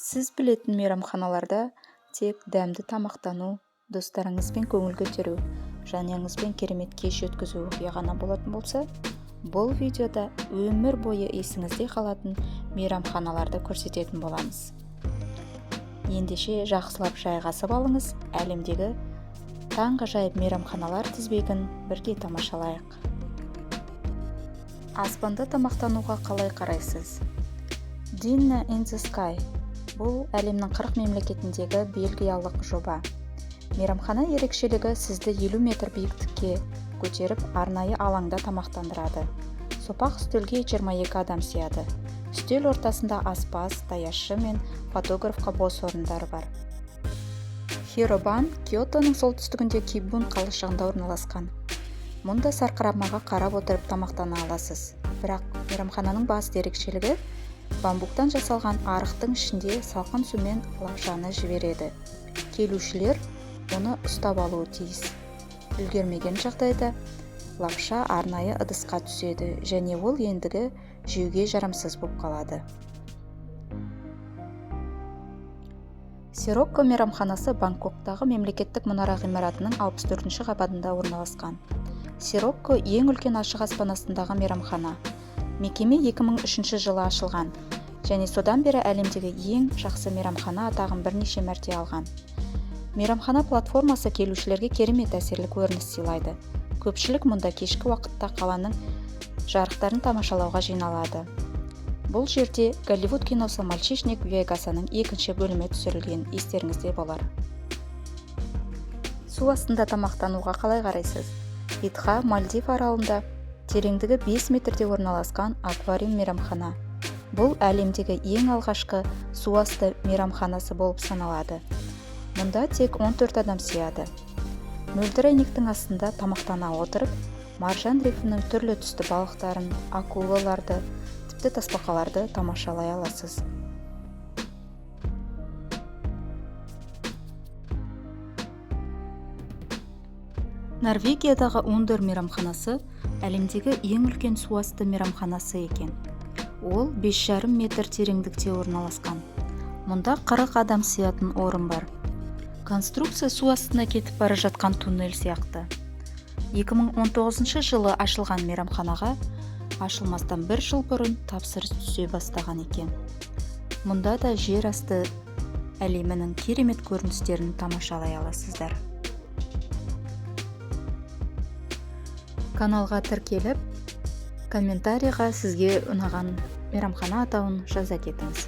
Сіз білетін мейрамханаларда тек дәмді тамақтану, достарыңызбен көңіл көтеру, жанұяңызбен керемет кеш өткізу оқиға ғана болатын болса, бұл видеода өмір бойы есіңізде қалатын мейрамханаларды көрсететін боламыз. Ендеше жақсылап жайғасып алыңыз, әлемдегі таңғажайып мейрамханалар тізбегін бірге тамашалайық. Аспанда тамақтануға қалай қарайсыз? Dinner in the Sky бұл әлемнің 40 мемлекетіндегі бельгиялық жоба. Мейрамхана ерекшелігі сізді 50 метр биіктікке көтеріп, арнайы алаңда тамақтандырады. Сопақ үстелге 22 адам сияды. Үстел ортасында аспаз, даяшы мен фотографқа бос орындар бар. Хиробан Киотоның солтүстігінде Кибун қалашығында орналасқан. Мұнда сарқырамаға қарап отырып тамақтана аласыз. Бірақ мейрамхананың басты ерекшелігі бамбуктан жасалған арықтың ішінде салқын сумен лапшаны жібереді. Келушілер оны ұстап алуы тиіс. Үлгермеген жағдайда лапша арнайы ыдысқа түседі және ол ендігі жеуге жарамсыз болып қалады. Сирокко мейрамханасы Бангкоктағы мемлекеттік мұнара ғимаратының 64-ші қабатында орналасқан. Сирокко ең үлкен ашық аспан астындағы мейрамхана. Мекеме 2003 жылы ашылған және содан бері әлемдегі ең жақсы мейрамхана атағын бірнеше мәрте алған. Мейрамхана платформасы келушілерге керемет әсерлі көрініс сыйлайды. Көпшілік мұнда кешкі уақытта қаланың жарықтарын тамашалауға жиналады. Бұл жерде Голливуд киносы «Мальчишник в Вегас'ның екінші бөлімі түсірілген, естеріңізде болар. Су астында тамақтануға қалай қарайсыз? Итха Мальдив аралында тереңдігі 5 метрде орналасқан аквариум мейрамхана. Бұл әлемдегі ең алғашқы су асты мейрамханасы болып саналады. Мұнда тек 14 адам сияды. Мөлдір әйнектің астында тамақтана отырып, маржан рифінің түрлі түсті балықтарын, акулаларды, тіпті тасбақаларды тамашалай аласыз. Норвегиядағы Ундер мейрамханасы әлемдегі ең үлкен су асты мейрамханасы екен. Ол 5,5 метр тереңдікте орналасқан. Мұнда 40 адам сиятын орын бар. Конструкция су астына кетіп бара жатқан туннель сияқты. 2019 жылы ашылған мейрамханаға ашылмастан 1 жыл бұрын тапсырыс түсе бастаған екен. Мұнда да жер асты әлемінің керемет көріністерін тамашалай аласыздар. Каналға тіркеліп, комментарийға сізге ұнаған мейрамхана атауын жаза кетіңіз.